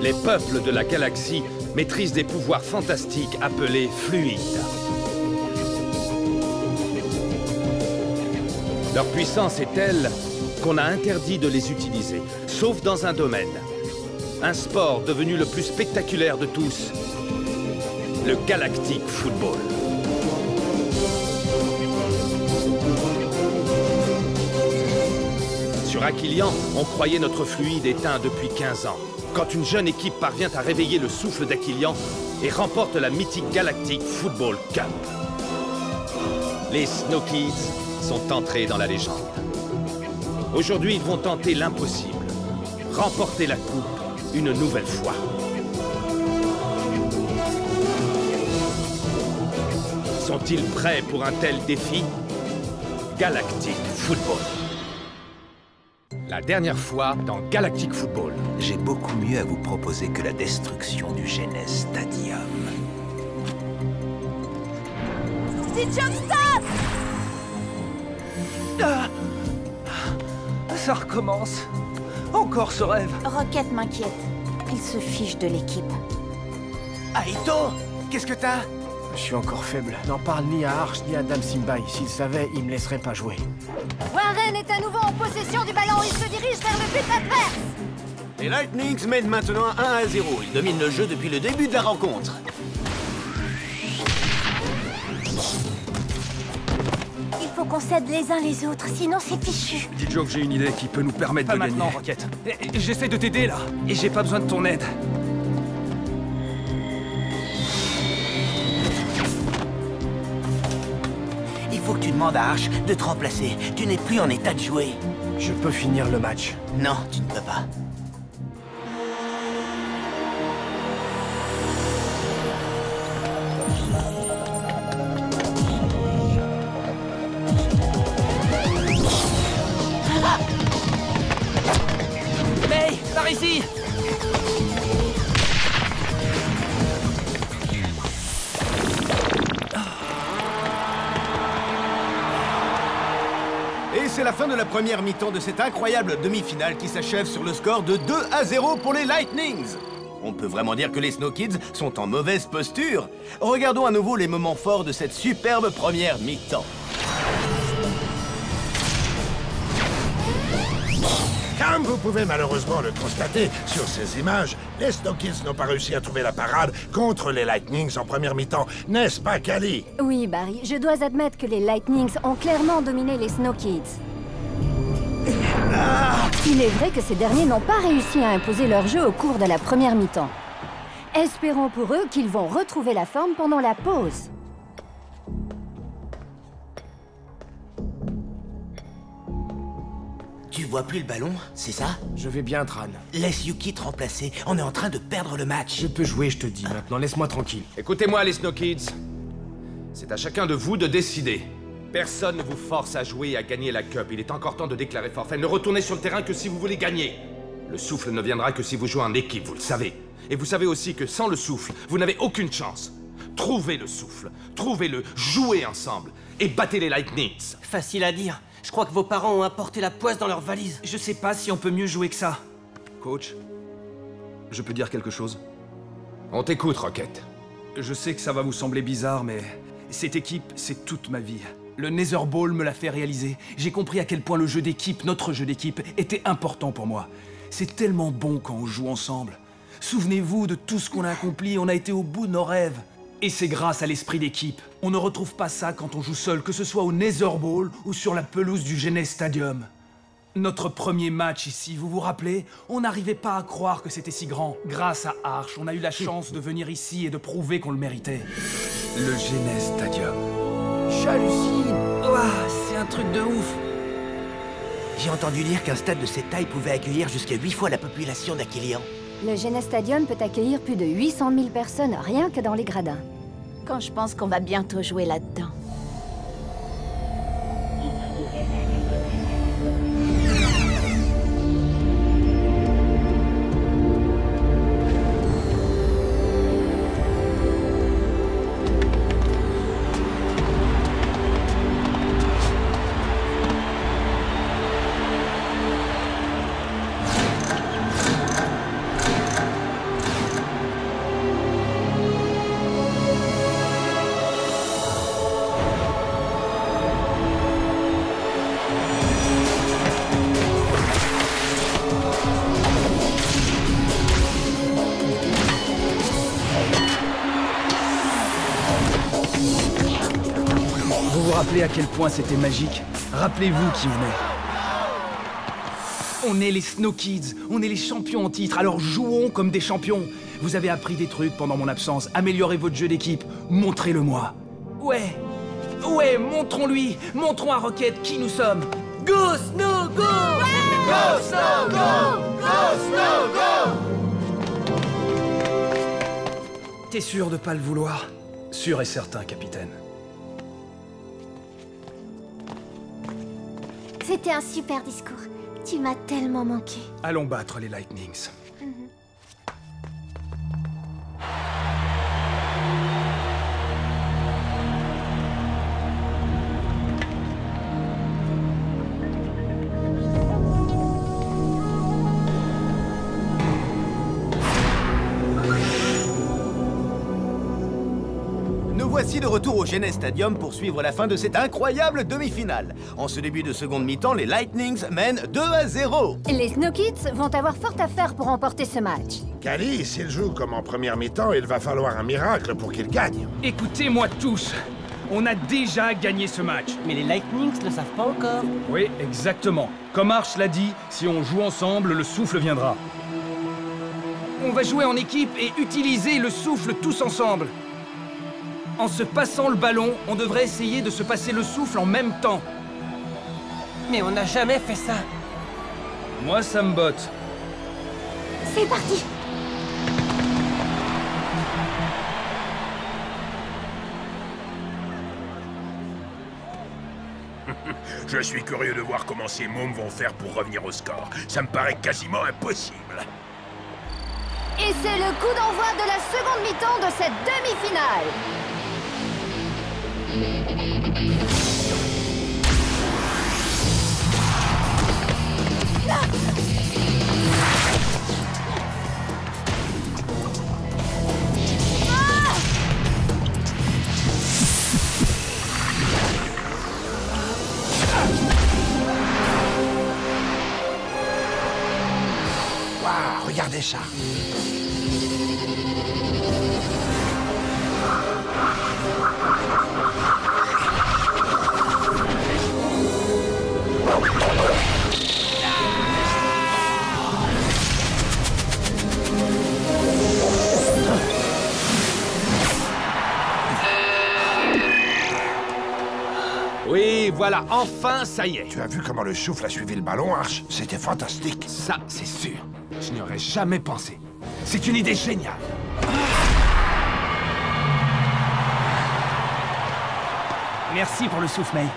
Les peuples de la galaxie maîtrisent des pouvoirs fantastiques appelés fluides. Leur puissance est telle qu'on a interdit de les utiliser, sauf dans un domaine. Un sport devenu le plus spectaculaire de tous, le Galactic Football. Sur Aquilian, on croyait notre fluide éteint depuis 15 ans. Quand une jeune équipe parvient à réveiller le souffle d'Aquilian et remporte la mythique Galactic Football Cup. Les Snow Kids sont entrés dans la légende. Aujourd'hui, ils vont tenter l'impossible. Remporter la coupe une nouvelle fois. Sont-ils prêts pour un tel défi? Galactic Football. La dernière fois dans Galactic Football. J'ai beaucoup mieux à vous proposer que la destruction du Genes Stadium. C'est Jumpstart! Ça recommence. Encore ce rêve. Rocket m'inquiète. Il se fiche de l'équipe. Aito, qu'est-ce que t'as? Je suis encore faible. N'en parle ni à Arch ni à Dame Simbai. S'il savait, il me laisserait pas jouer. Warren est à nouveau en possession du ballon. Il se dirige vers le but adverse. Les Lightnings mènent maintenant 1-0. Ils dominent le jeu depuis le début de la rencontre. Il faut qu'on s'aide les uns les autres, sinon c'est fichu. Dis Joe que j'ai une idée qui peut nous permettre de gagner. Pas maintenant, Rocket. J'essaie de t'aider, là. Et j'ai pas besoin de ton aide. Il faut que tu demandes à Arch de te remplacer. Tu n'es plus en état de jouer. Je peux finir le match. Non, tu ne peux pas. Hey, par ici! Et c'est la fin de la première mi-temps de cette incroyable demi-finale qui s'achève sur le score de 2-0 pour les Lightnings. On peut vraiment dire que les Snow Kids sont en mauvaise posture. Regardons à nouveau les moments forts de cette superbe première mi-temps. Comme vous pouvez malheureusement le constater sur ces images, les Snow Kids n'ont pas réussi à trouver la parade contre les Lightnings en première mi-temps. N'est-ce pas, Callie? Oui, Barry, je dois admettre que les Lightnings ont clairement dominé les Snow Kids. Il est vrai que ces derniers n'ont pas réussi à imposer leur jeu au cours de la première mi-temps. Espérons pour eux qu'ils vont retrouver la forme pendant la pause. Tu vois plus le ballon, c'est ça? Je vais bien, Tran. Laisse Yuki te remplacer. On est en train de perdre le match. Je peux jouer, je te dis. Maintenant, laisse-moi tranquille. Écoutez-moi, les Snow Kids. C'est à chacun de vous de décider. Personne ne vous force à jouer et à gagner la Cup. Il est encore temps de déclarer forfait. Ne retournez sur le terrain que si vous voulez gagner. Le souffle ne viendra que si vous jouez en équipe, vous le savez. Et vous savez aussi que sans le souffle, vous n'avez aucune chance. Trouvez le souffle, trouvez-le, jouez ensemble et battez les Lightnings. Facile à dire. Je crois que vos parents ont apporté la poisse dans leur valise. Je sais pas si on peut mieux jouer que ça. Coach, je peux dire quelque chose? On t'écoute, Rocket. Je sais que ça va vous sembler bizarre, mais cette équipe, c'est toute ma vie. Le Nether Ball me l'a fait réaliser. J'ai compris à quel point le jeu d'équipe, notre jeu d'équipe, était important pour moi. C'est tellement bon quand on joue ensemble. Souvenez-vous de tout ce qu'on a accompli, on a été au bout de nos rêves. Et c'est grâce à l'esprit d'équipe. On ne retrouve pas ça quand on joue seul, que ce soit au Nether Ball ou sur la pelouse du Genes Stadium. Notre premier match ici, vous vous rappelez? On n'arrivait pas à croire que c'était si grand. Grâce à Arch, on a eu la chance de venir ici et de prouver qu'on le méritait. Le Genes Stadium. J'hallucine. Ouah, c'est un truc de ouf. J'ai entendu dire qu'un stade de cette taille pouvait accueillir jusqu'à 8 fois la population d'Aquilian. Le Genes Stadium peut accueillir plus de 800 000 personnes, rien que dans les gradins. Quand je pense qu'on va bientôt jouer là-dedans. rappelez à quel point c'était magique. Rappelez-vous qui on est. On est les Snow Kids, on est les champions en titre, alors jouons comme des champions. Vous avez appris des trucs pendant mon absence, améliorez votre jeu d'équipe, montrez-le-moi. Ouais, montrons-lui, montrons à Rocket qui nous sommes. Go Snow, go! Ouais, go Snow, go! Go Snow, go! T'es sûr de pas le vouloir? Sûr et certain, capitaine. C'était un super discours. Tu m'as tellement manqué. Allons battre les Lightnings. Voici de retour au Genes Stadium pour suivre la fin de cette incroyable demi-finale. En ce début de seconde mi-temps, les Lightnings mènent 2-0. Les Snow Kids vont avoir fort à faire pour remporter ce match. Cali, s'il joue comme en première mi-temps, il va falloir un miracle pour qu'il gagne. Écoutez-moi tous, on a déjà gagné ce match. Mais les Lightnings ne le savent pas encore. Oui, exactement. Comme Arch l'a dit, si on joue ensemble, le souffle viendra. On va jouer en équipe et utiliser le souffle tous ensemble. En se passant le ballon, on devrait essayer de se passer le souffle en même temps. Mais on n'a jamais fait ça. Moi, ça me botte. C'est parti. Je suis curieux de voir comment ces mômes vont faire pour revenir au score. Ça me paraît quasiment impossible. Et c'est le coup d'envoi de la seconde mi-temps de cette demi-finale. Waouh, regardez ça. Oui, voilà, enfin, ça y est. Tu as vu comment le souffle a suivi le ballon, Arch? C'était fantastique. Ça, c'est sûr. Je n'y aurais jamais pensé. C'est une idée géniale. Merci pour le souffle, May.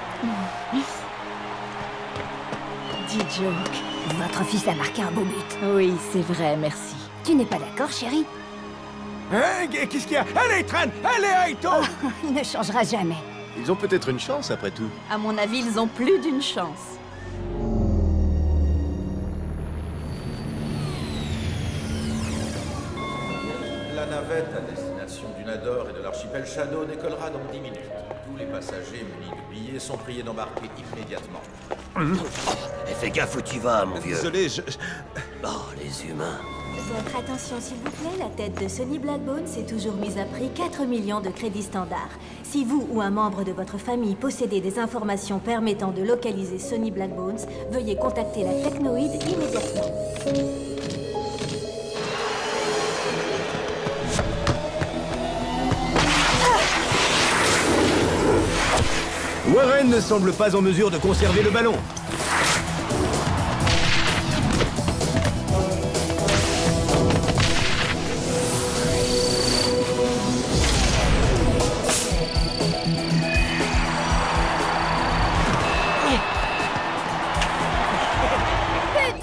Dis Joke, votre fils a marqué un beau but. Oui, c'est vrai, merci. Tu n'es pas d'accord, chérie? Hein? Qu'est-ce qu'il y a? Allez, Tran! Allez, Aito! Il ne changera jamais. Ils ont peut-être une chance, après tout. À mon avis, ils ont plus d'une chance. La navette à destination du Nador et de l'archipel Shadow décollera dans 10 minutes. Tous les passagers munis de billets sont priés d'embarquer immédiatement. Et fais gaffe où tu vas, mon vieux. Désolé, Oh, les humains. Votre attention, s'il vous plaît, la tête de Sonny Blackbones est toujours mise à prix 4 millions de crédits standards. Si vous ou un membre de votre famille possédez des informations permettant de localiser Sonny Blackbones, veuillez contacter la Technoïde immédiatement. Warren ne semble pas en mesure de conserver le ballon.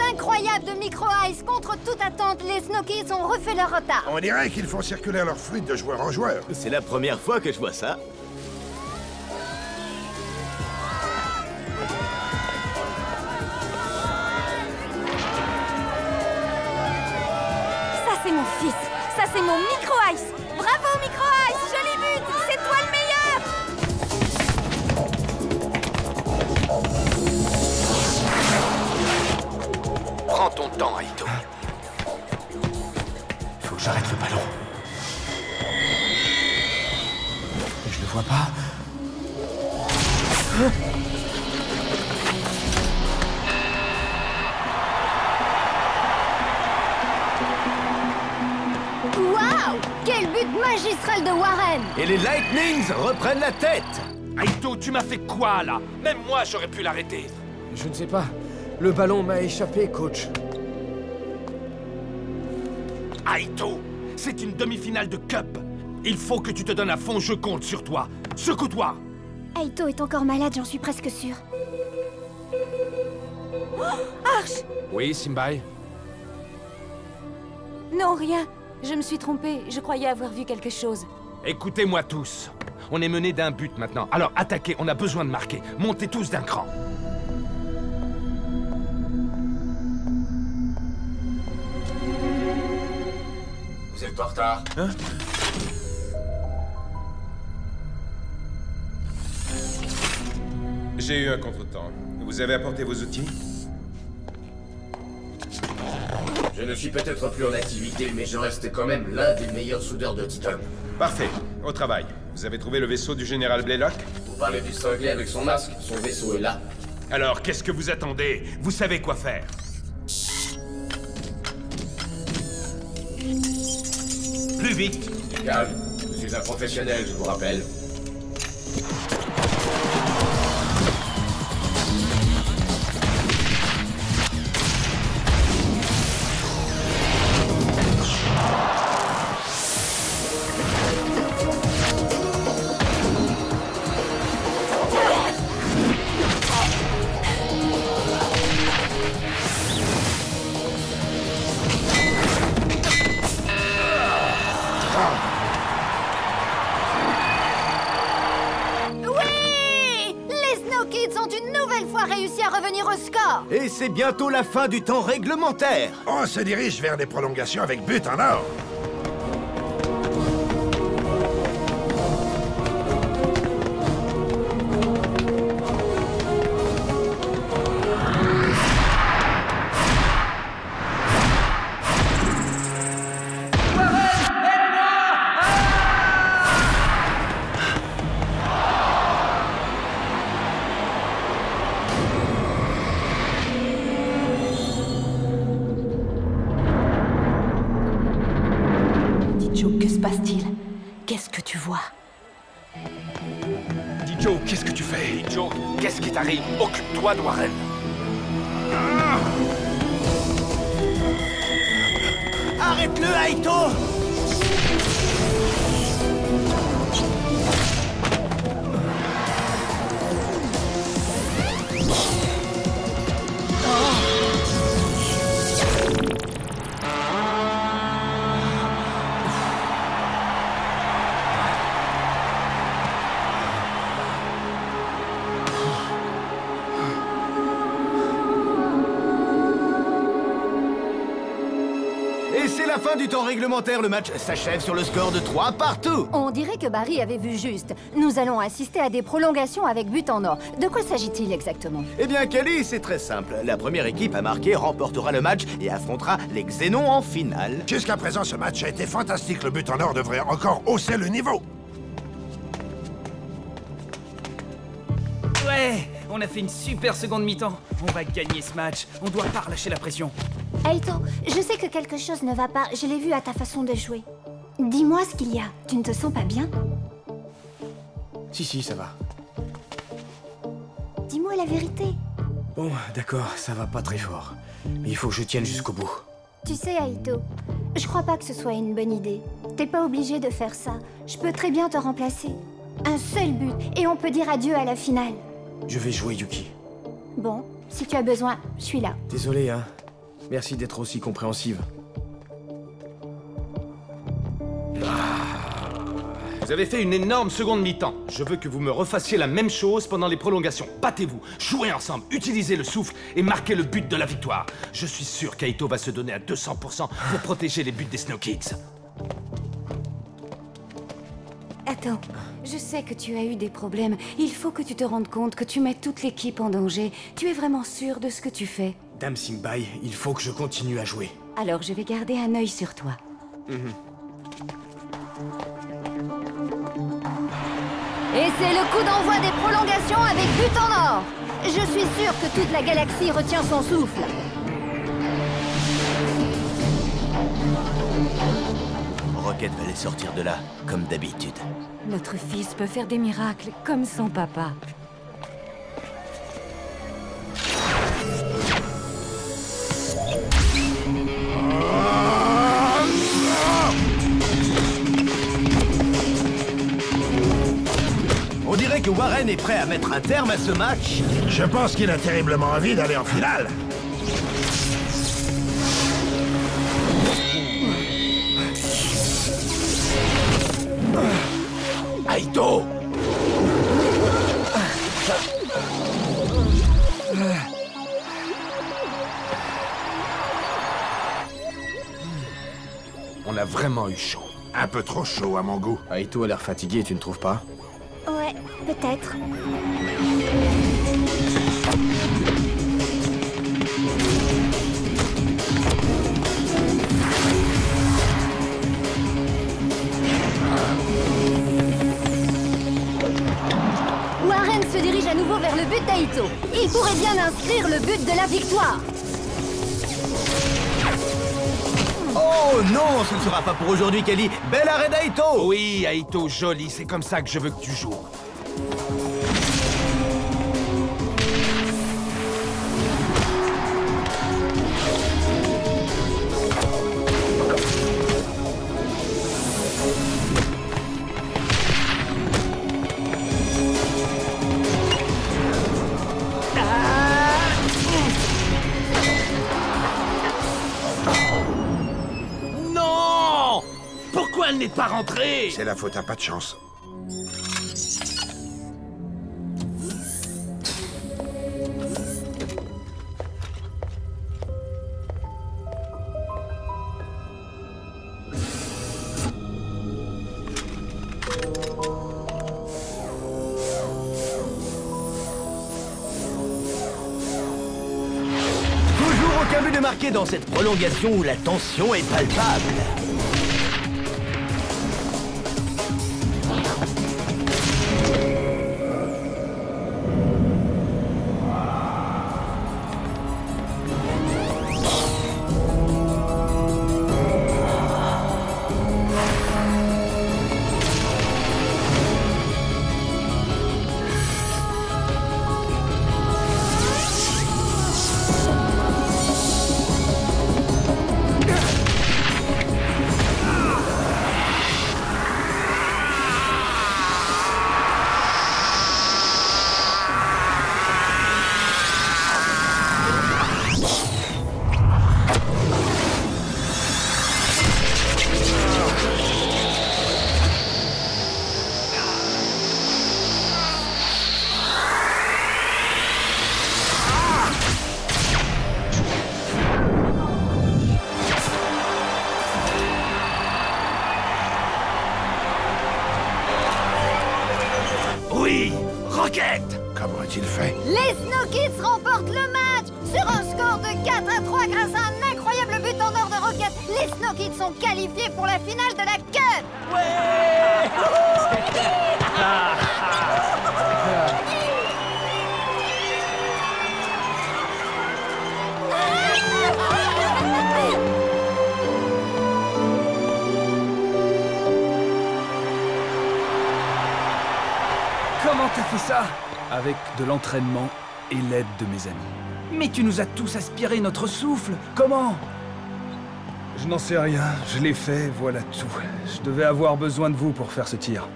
Incroyable de Micro Ice. Contre toute attente, les Snow Kids ont refait leur retard. On dirait qu'ils font circuler leur fluide de joueur en joueur. C'est la première fois que je vois ça. Ça, c'est mon fils. Ça, c'est mon Micro Ice. Bravo, Micro Ice. Joli but. C'est toi le meilleur. Prends ton temps, Aito. Faut que j'arrête le ballon. Je le vois pas. Waouh! Quel but magistral de Warren! Et les Lightnings reprennent la tête! Aito, tu m'as fait quoi, là? Même moi, j'aurais pu l'arrêter. Je ne sais pas. Le ballon m'a échappé, coach. Aito, c'est une demi-finale de Cup. Il faut que tu te donnes à fond, je compte sur toi. Secoue-toi! Aito est encore malade, j'en suis presque sûre. Oh, Arch! Oui, Simbai? Non, rien. Je me suis trompée. Je croyais avoir vu quelque chose. Écoutez-moi tous. On est mené d'un but maintenant. Alors attaquez, on a besoin de marquer. Montez tous d'un cran. Vous êtes en retard. Hein? J'ai eu un contretemps. Vous avez apporté vos outils? Je ne suis peut-être plus en activité, mais je reste quand même l'un des meilleurs soudeurs de Titan. Parfait. Au travail. Vous avez trouvé le vaisseau du général Blaylock? Vous parlez du cinglé avec son masque? Son vaisseau est là. Alors, qu'est-ce que vous attendez? Vous savez quoi faire. Plus vite! Calme. Je suis un professionnel, je vous rappelle. Et c'est bientôt la fin du temps réglementaire. On se dirige vers des prolongations avec but en or. Que se passe-t-il? Qu'est-ce que tu vois? Joe, qu'est-ce que tu fais? Joe, qu'est-ce qui t'arrive? Occupe-toi de Warren. Arrête-le, Aito! Et c'est la fin du temps réglementaire. Le match s'achève sur le score de 3 partout. On dirait que Barry avait vu juste. Nous allons assister à des prolongations avec but en or. De quoi s'agit-il exactement? Eh bien, Kelly, c'est très simple. La première équipe à marquer remportera le match et affrontera les Xénons en finale. Jusqu'à présent, ce match a été fantastique. Le but en or devrait encore hausser le niveau. Ouais, on a fait une super seconde mi-temps. On va gagner ce match. On doit pas relâcher la pression. Aito, je sais que quelque chose ne va pas. Je l'ai vu à ta façon de jouer. Dis-moi ce qu'il y a. Tu ne te sens pas bien? Si, ça va. Dis-moi la vérité. Bon, d'accord, ça va pas très fort. Mais il faut que je tienne jusqu'au bout. Tu sais, Aito, je crois pas que ce soit une bonne idée. T'es pas obligé de faire ça. Je peux très bien te remplacer. Un seul but, et on peut dire adieu à la finale. Je vais jouer, Yuki. Bon, si tu as besoin, je suis là. Désolé, hein. Merci d'être aussi compréhensive. Vous avez fait une énorme seconde mi-temps. Je veux que vous me refassiez la même chose pendant les prolongations. Battez-vous, jouez ensemble, utilisez le souffle et marquez le but de la victoire. Je suis sûr qu'Aito va se donner à 200% pour protéger les buts des Snow Kids. Attends, je sais que tu as eu des problèmes. Il faut que tu te rendes compte que tu mets toute l'équipe en danger. Tu es vraiment sûr de ce que tu fais? Dame Simbai, il faut que je continue à jouer. Alors je vais garder un œil sur toi. Et c'est le coup d'envoi des prolongations avec but en or. Je suis sûre que toute la galaxie retient son souffle. Rocket va les sortir de là, comme d'habitude. Notre fils peut faire des miracles, comme son papa. On dirait que Warren est prêt à mettre un terme à ce match. Je pense qu'il a terriblement envie d'aller en finale. Aito! On a vraiment eu chaud. Un peu trop chaud à mon goût. Aito a l'air fatigué, tu ne trouves pas? Ouais, peut-être. Warren se dirige à nouveau vers le but d'Aito. Il pourrait bien inscrire le but de la victoire. Oh non, ce ne sera pas pour aujourd'hui, Kelly. Bel arrêt d'Aito! Oui, Aito, joli, c'est comme ça que je veux que tu joues. Pourquoi elle n'est pas rentrée? C'est la faute à pas de chance. Toujours aucun but de marqué dans cette prolongation où la tension est palpable. Oui, Rocket! Comment a-t-il fait? Les Snow Kids remportent le match sur un score de 4-3 grâce à un incroyable but en or de Rocket. Les Snow Kids sont qualifiés pour la finale de la Cup. Comment t'as fait ça? Avec de l'entraînement et l'aide de mes amis. Mais tu nous as tous aspiré notre souffle. Comment? Je n'en sais rien. Je l'ai fait, voilà tout. Je devais avoir besoin de vous pour faire ce tir.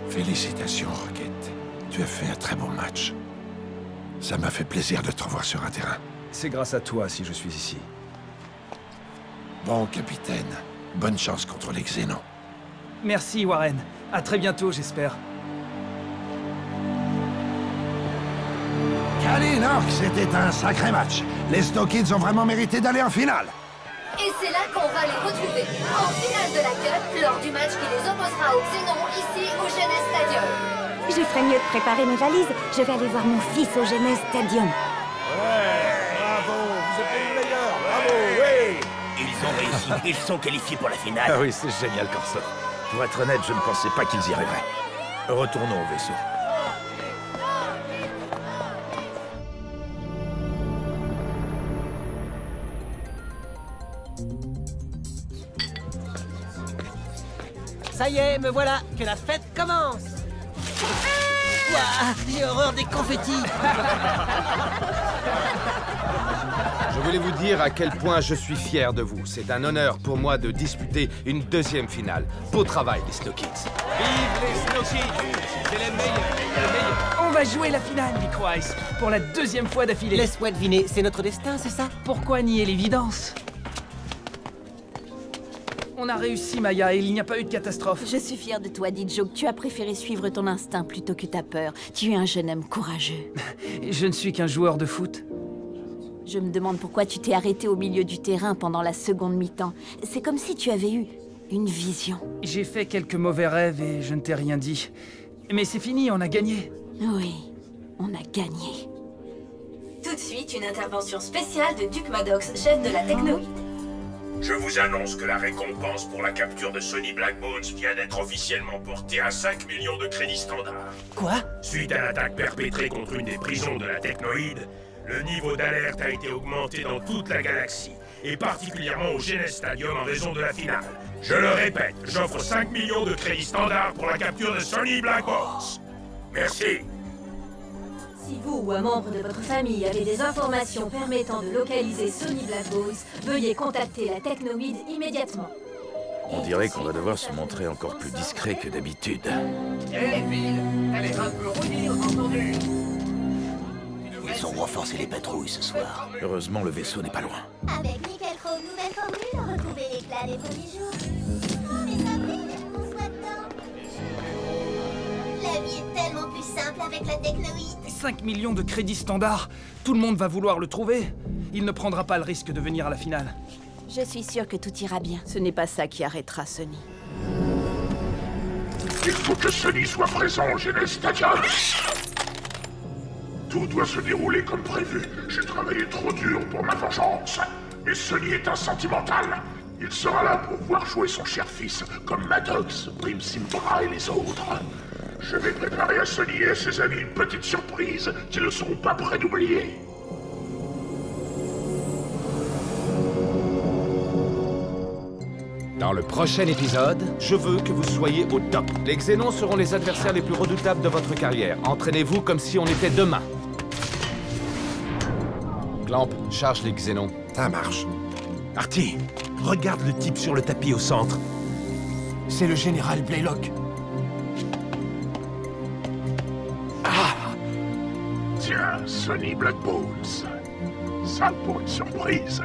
Félicitations, Rocket. Tu as fait un très bon match. Ça m'a fait plaisir de te revoir sur un terrain. C'est grâce à toi si je suis ici. Bon, capitaine. Bonne chance contre les Xénons. Merci, Warren. À très bientôt, j'espère. Allez, Nork, c'était un sacré match. Les Snow Kids ont vraiment mérité d'aller en finale. Et c'est là qu'on va les retrouver, en finale de la Cup, lors du match qui les opposera aux Xénons, ici au Genes Stadium. Je ferais mieux de préparer mes valises. Je vais aller voir mon fils au Genes Stadium. Bravo, vous êtes les meilleurs, bravo, oui. Ils ont réussi, ils sont qualifiés pour la finale. Ah oui, c'est génial, Corso. Pour être honnête, je ne pensais pas qu'ils y arriveraient. Retournons au vaisseau. Ça y est, me voilà, que la fête commence. Ouah, j'ai horreur des confettis. Je voulais vous dire à quel point je suis fier de vous. C'est un honneur pour moi de disputer une deuxième finale. Beau travail, les Snow Kids. Vive les Snow Kids! C'est les meilleurs. On va jouer la finale, Micro Ice, pour la deuxième fois d'affilée. Laisse-moi deviner, c'est notre destin, c'est ça? Pourquoi nier l'évidence? On a réussi, Maya, et il n'y a pas eu de catastrophe. Je suis fière de toi, Dijoke. Tu as préféré suivre ton instinct plutôt que ta peur. Tu es un jeune homme courageux. Je ne suis qu'un joueur de foot. Je me demande pourquoi tu t'es arrêté au milieu du terrain pendant la seconde mi-temps. C'est comme si tu avais eu une vision. J'ai fait quelques mauvais rêves et je ne t'ai rien dit. Mais c'est fini, on a gagné. Oui, on a gagné. Tout de suite, une intervention spéciale de Duke Maddox, chef de la techno. Je vous annonce que la récompense pour la capture de Sonny Blackbones vient d'être officiellement portée à 5 millions de crédits standards. Quoi? Suite à l'attaque perpétrée contre une des prisons de la Technoïde, le niveau d'alerte a été augmenté dans toute la galaxie, et particulièrement au Genes Stadium en raison de la finale. Je le répète, j'offre 5 millions de crédits standards pour la capture de Sonny Blackbones. Merci. Si vous ou un membre de votre famille avez des informations permettant de localiser Sonny Blackbones, veuillez contacter la Technoïde immédiatement. On dirait qu'on va devoir se montrer encore plus discret que d'habitude. Hé, Bill, elle est un peu rouillée, entendu. Ils ont renforcé les patrouilles ce soir. Heureusement, le vaisseau n'est pas loin. Avec Nickel Chrome, nouvelle formule, retrouvez l'éclat des premiers jours. Oh, mes amis, on soit dedans. La vie est tellement plus simple avec la Technoïde. 5 millions de crédits standards. Tout le monde va vouloir le trouver. Il ne prendra pas le risque de venir à la finale. Je suis sûre que tout ira bien. Ce n'est pas ça qui arrêtera Sonny. Il faut que Sonny soit présent au Genes Stadium. Tout doit se dérouler comme prévu. J'ai travaillé trop dur pour ma vengeance. Mais Sonny est un sentimental. Il sera là pour voir jouer son cher fils, comme Maddox, Prim Simpra et les autres. Je vais préparer à Sonny et à ses amis une petite surprise qu'ils ne seront pas prêts d'oublier. Dans le prochain épisode, je veux que vous soyez au top. Les Xénons seront les adversaires les plus redoutables de votre carrière. Entraînez-vous comme si on était demain. Clamp, charge les Xénons. Ça marche. Artie, regarde le type sur le tapis au centre. C'est le général Blaylock. Ah! Tiens, Sonny Blackbones. Ça pour une surprise.